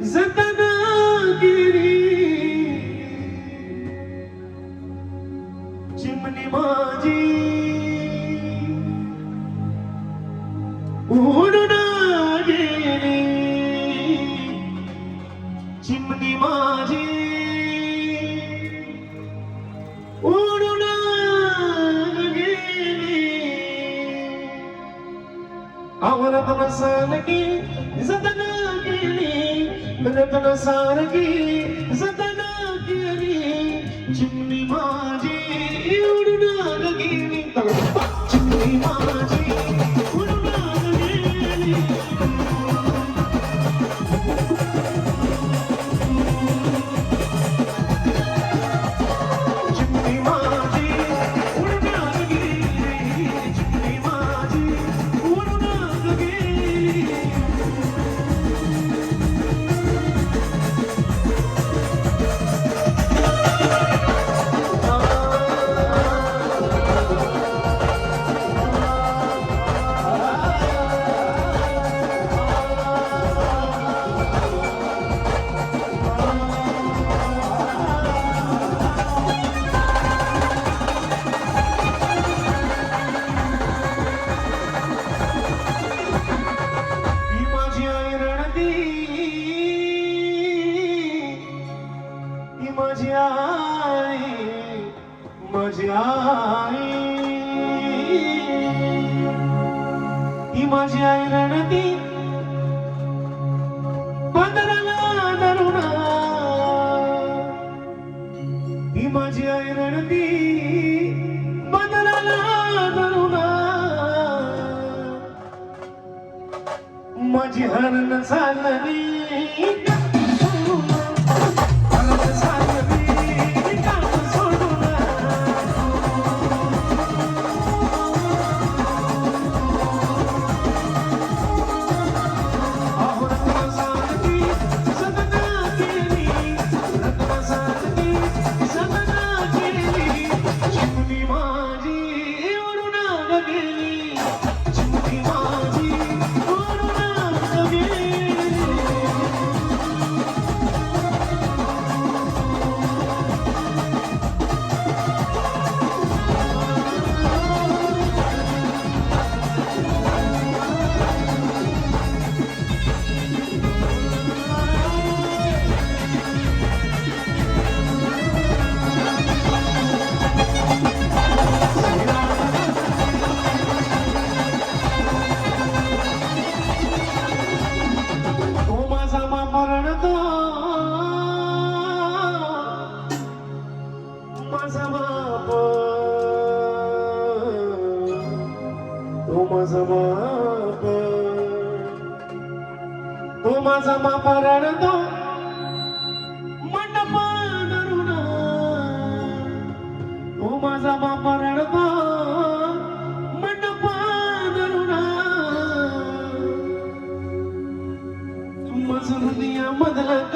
जतन केली चिमणी माझी उडून गेली चिमणी माझी उडून गेली आवरत नसारखी जतन केली रतन सारखी जतन केली चिमणी माझी उडून गेली चिमणी माझी उडून गेली चिमणी माझी उडून गेली चिमणी माझी उडून गेली माझी आई ही माझी आई रणती बदलाला धरून ही माझी आई रणती बदलाला धरून माझी हरण चालली माझा बाप तो माझा बाप रडतो मंडप धरून तो माझा बाप रडतो मंडप धरून माझं हृदया मधलं